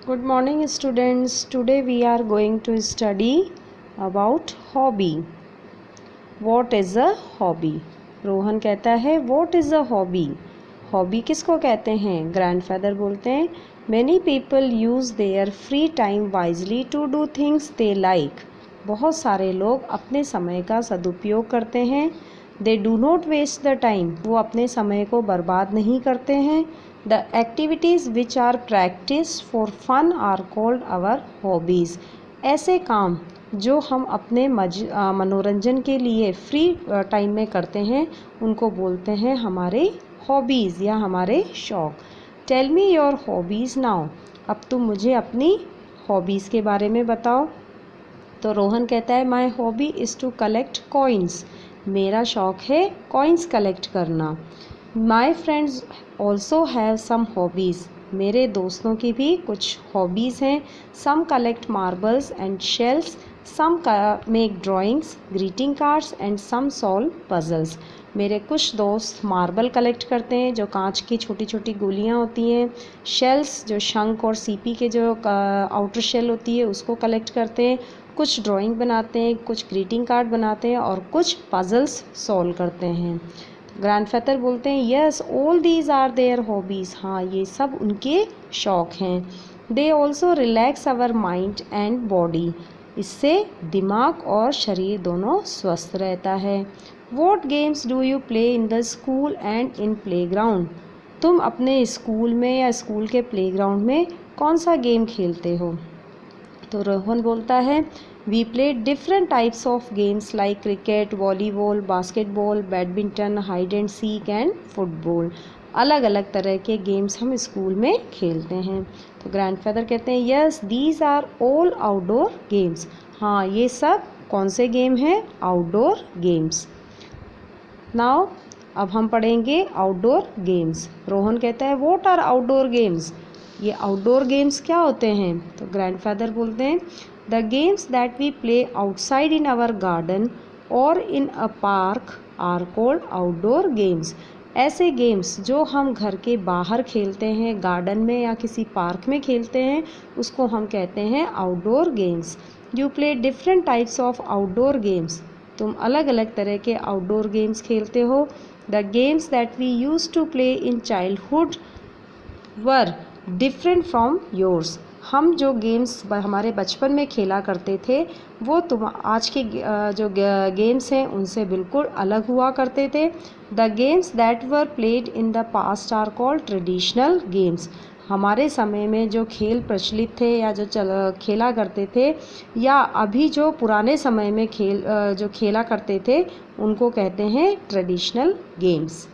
Good morning students. Today we are going to study about hobby. What is a hobby? Rohan कहता है what is a hobby? Hobby किसको कहते हैं? Grandfather बोलते हैं many people use their free time wisely to do things they like. बहुत सारे लोग अपने समय का सदुपयोग करते हैं. They do not waste the time. वो अपने समय को बर्बाद नहीं करते हैं. The activities which are practiced for fun are called our hobbies. ऐसे काम जो हम अपने मनोरंजन के लिए फ्री टाइम में करते हैं उनको बोलते हैं हमारे हॉबीज़ या हमारे शौक़. Tell me your hobbies now. अब तुम मुझे अपनी हॉबीज़ के बारे में बताओ. तो रोहन कहता है my hobby is to collect coins. मेरा शौक़ है कॉइन्स कलेक्ट करना. My friends also have some hobbies. मेरे दोस्तों की भी कुछ हॉबीज़ हैं. Some collect marbles and shells, some make drawings, greeting cards and some solve puzzles. मेरे कुछ दोस्त मार्बल कलेक्ट करते हैं जो कांच की छोटी छोटी गोलियां होती हैं. शेल्स जो शंख और सीपी के जो आउटर शेल होती है उसको कलेक्ट करते हैं. कुछ ड्राइंग बनाते हैं, कुछ ग्रीटिंग कार्ड बनाते हैं और कुछ पजल्स सॉल्व करते हैं. ग्रैंडफादर बोलते हैं yes all these are their hobbies. हाँ ये सब उनके शौक़ हैं. They also relax our mind and body. इससे दिमाग और शरीर दोनों स्वस्थ रहता है. What games do you play in the school and in play ground. तुम अपने स्कूल में या स्कूल के प्ले ग्राउंड में कौन सा गेम खेलते हो. तो रोहन बोलता है we play different types of games like cricket, volleyball, basketball, badminton, hide and seek and football. अलग अलग तरह के गेम्स हम स्कूल में खेलते हैं. तो ग्रैंडफादर कहते हैं yes these are all outdoor games. हाँ ये सब कौन से गेम हैं? Outdoor games. नाउ अब हम पढ़ेंगे आउटडोर गेम्स. रोहन कहता है व्हाट आर आउटडोर गेम्स. ये आउटडोर गेम्स क्या होते हैं? तो ग्रैंडफादर बोलते हैं the games that we play outside in our garden और in a park are called outdoor games. ऐसे गेम्स जो हम घर के बाहर खेलते हैं, गार्डन में या किसी पार्क में खेलते हैं, उसको हम कहते हैं outdoor games. You play different types of outdoor games. तुम अलग अलग तरह के आउटडोर गेम्स खेलते हो. The games that we use to play in childhood were different from yours. हम जो गेम्स हमारे बचपन में खेला करते थे वो तुम आज के जो गेम्स हैं उनसे बिल्कुल अलग हुआ करते थे. The games that were played in the past are called traditional games. हमारे समय में जो खेल प्रचलित थे या जो खेला करते थे या अभी जो पुराने समय में जो खेला करते थे उनको कहते हैं traditional games.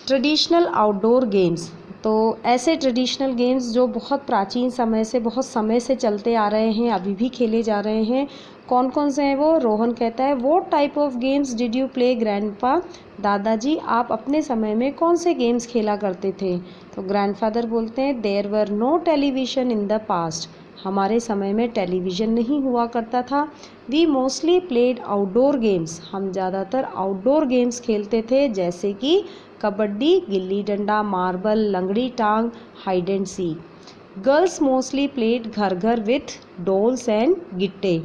Traditional outdoor games. तो ऐसे ट्रेडिशनल गेम्स जो बहुत प्राचीन समय से बहुत समय से चलते आ रहे हैं, अभी भी खेले जा रहे हैं, कौन कौन से हैं वो? रोहन कहता है what type of games did you play grandpa. दादाजी आप अपने समय में कौन से गेम्स खेला करते थे. तो ग्रैंडफादर बोलते हैं there were no television in the past. हमारे समय में टेलीविज़न नहीं हुआ करता था. We mostly played outdoor games. हम ज़्यादातर आउटडोर गेम्स खेलते थे जैसे कि कबड्डी, गिल्ली डंडा, मार्बल, लंगड़ी टांग, hide and seek. Girls mostly played घर घर विथ डॉल्स एंड गिट्टे.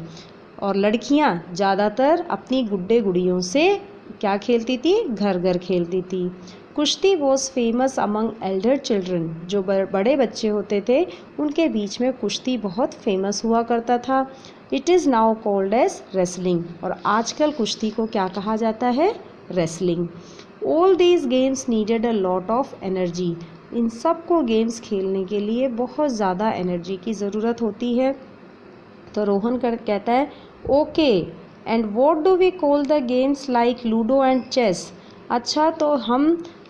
और लड़कियां ज़्यादातर अपनी गुड्डे गुड़ियों से क्या खेलती थी? घर घर खेलती थी. कुश्ती was famous among Elder children. जो बड़े बच्चे होते थे उनके बीच में कुश्ती बहुत फेमस हुआ करता था. It is now called as wrestling. और आजकल कुश्ती को क्या कहा जाता है? Wrestling. All these games needed a lot of energy. इन सब को गेम्स खेलने के लिए बहुत ज़्यादा एनर्जी की ज़रूरत होती है. तो रोहन कहता है okay and what do we call the games like ludo and chess. अच्छा तो हम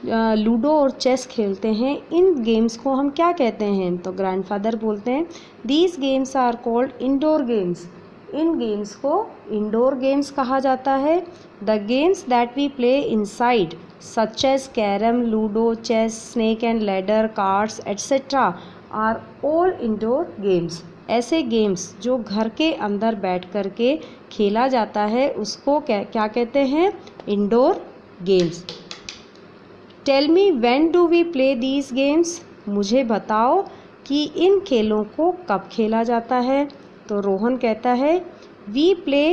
लूडो और चेस खेलते हैं, इन गेम्स को हम क्या कहते हैं? तो ग्रैंडफादर बोलते हैं these games are called indoor games. इन गेम्स को इंडोर गेम्स कहा जाता है. The games that we play inside such as carrom, ludo, chess, snake and ladder, cards etcetera are all indoor games. ऐसे गेम्स जो घर के अंदर बैठ कर के खेला जाता है उसको क्या कहते हैं? Indoor games. Tell me when do we play these games. मुझे बताओ कि इन खेलों को कब खेला जाता है। तो रोहन कहता है we play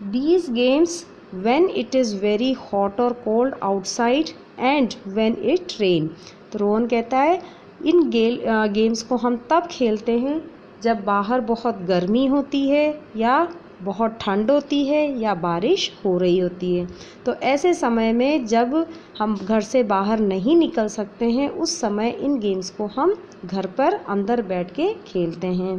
these games when it is very hot और cold outside and when it rain. तो रोहन कहता है इन गेम्स को हम तब खेलते हैं जब बाहर बहुत गर्मी होती है या बहुत ठंड होती है या बारिश हो रही होती है। तो ऐसे समय में जब हम घर से बाहर नहीं निकल सकते हैं उस समय इन गेम्स को हम घर पर अंदर बैठ के खेलते हैं।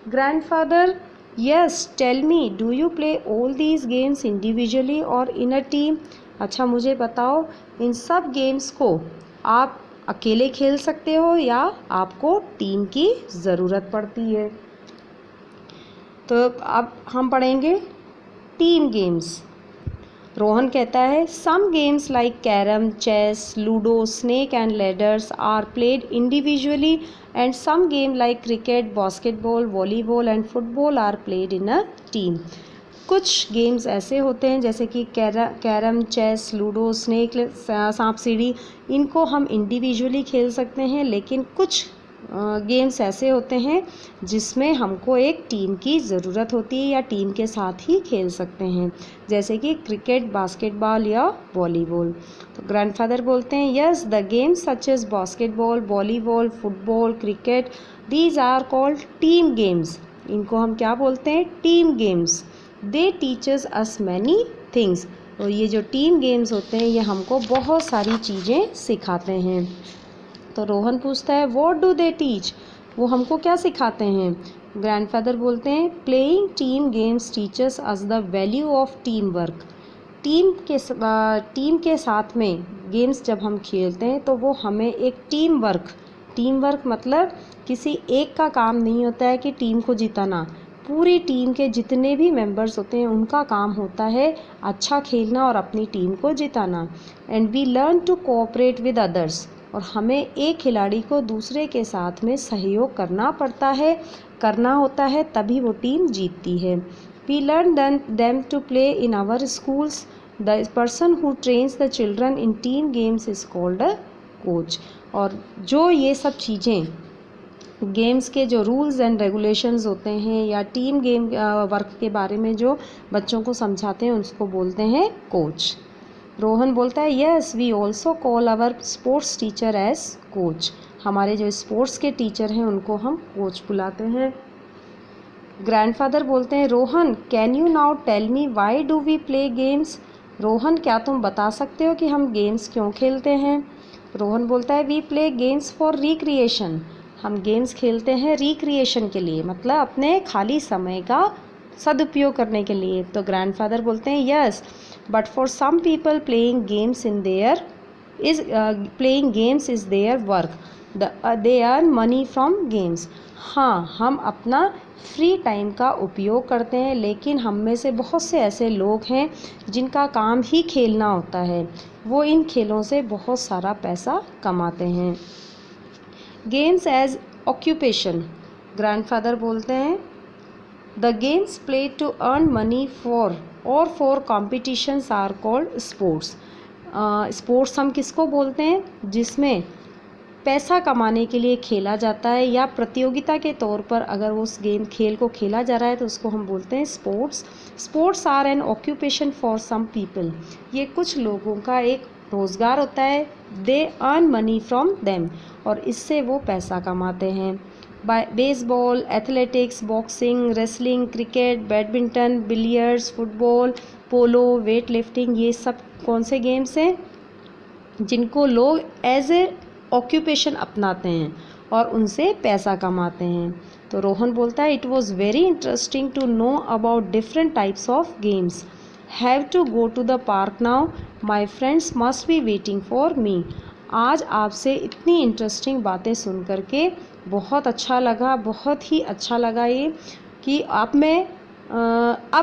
Grandfather yes tell me do you play all these games individually और इन अ टीम। अच्छा मुझे बताओ इन सब गेम्स को आप अकेले खेल सकते हो या आपको टीम की ज़रूरत पड़ती है। तो अब हम पढ़ेंगे टीम गेम्स। रोहन कहता है some games like carrom, chess, ludo, snake and ladders are played individually and some game like cricket, basketball, volleyball and football are played in a team. कुछ गेम्स ऐसे होते हैं जैसे कि कैरम, चेस, लूडो, स्नेक, सांप सीढ़ी, इनको हम इंडिविजुअली खेल सकते हैं, लेकिन कुछ गेम्स ऐसे होते हैं जिसमें हमको एक टीम की ज़रूरत होती है या टीम के साथ ही खेल सकते हैं, जैसे कि क्रिकेट, बास्केटबॉल या वॉलीबॉल। तो ग्रैंडफादर बोलते हैं yes the games such as basketball, volleyball, football, cricket, these are called team games. इनको हम क्या बोलते हैं? Team games. They teachers us many things. और ये जो टीम गेम्स होते हैं ये हमको बहुत सारी चीज़ें सिखाते हैं। तो रोहन पूछता है व्हाट डू दे टीच, वो हमको क्या सिखाते हैं? ग्रैंडफादर बोलते हैं playing team games teachers us the value of team work. Team के साथ में गेम्स जब हम खेलते हैं तो वो हमें एक टीम वर्क मतलब किसी एक का काम नहीं होता है कि टीम को जिताना। पूरी टीम के जितने भी मेंबर्स होते हैं उनका काम होता है अच्छा खेलना और अपनी टीम को जिताना। And we learn to cooperate with others. और हमें एक खिलाड़ी को दूसरे के साथ में सहयोग करना होता है तभी वो टीम जीतती है। We learn them to play in our schools. The person who trains the children in team games is called a coach. और जो ये सब चीज़ें गेम्स के जो रूल्स एंड रेगुलेशंस होते हैं या टीम गेम वर्क के बारे में जो बच्चों को समझाते हैं उसको बोलते हैं कोच। रोहन बोलता है yes we also call our sports teacher as coach. हमारे जो स्पोर्ट्स के टीचर हैं उनको हम कोच बुलाते हैं। ग्रैंडफादर बोलते हैं Rohan can you now tell me why do we play games. Rohan क्या तुम बता सकते हो कि हम गेम्स क्यों खेलते हैं? रोहन बोलता है we play games for recreation. हम गेम्स खेलते हैं रिक्रिएशन के लिए, मतलब अपने खाली समय का सदुपयोग करने के लिए। तो ग्रैंडफादर बोलते हैं yes but for some people playing games is their work. They earn money from games. हाँ, हम अपना फ्री टाइम का उपयोग करते हैं, लेकिन हम में से बहुत से ऐसे लोग हैं जिनका काम ही खेलना होता है, वो इन खेलों से बहुत सारा पैसा कमाते हैं। Games age occupation. ग्रैंडफादर बोलते हैं the games played to earn money for competitions are called sports. Sports हम किसको बोलते हैं? जिसमें पैसा कमाने के लिए खेला जाता है या प्रतियोगिता के तौर पर अगर उस खेल को खेला जा रहा है तो उसको हम बोलते हैं sports. Sports are an occupation for some people. ये कुछ लोगों का एक रोज़गार होता है। They earn money from them, और इससे वो पैसा कमाते हैं। Baseball, athletics, boxing, wrestling, cricket, badminton, billiards, football, polo, weightlifting, ये सब कौन से गेम्स हैं जिनको लोग एज ए ऑक्यूपेशन अपनाते हैं और उनसे पैसा कमाते हैं। तो रोहन बोलता है it was very interesting to know about different types of games. Have to go to the park now, my friends must be waiting for me. आज आपसे इतनी इंटरेस्टिंग बातें सुन करके बहुत अच्छा लगा ये कि अब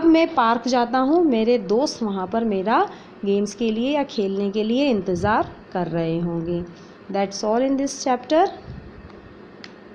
मैं पार्क जाता हूँ, मेरे दोस्त वहाँ पर मेरा गेम्स के लिए या खेलने के लिए इंतज़ार कर रहे होंगे। That's all in this chapter.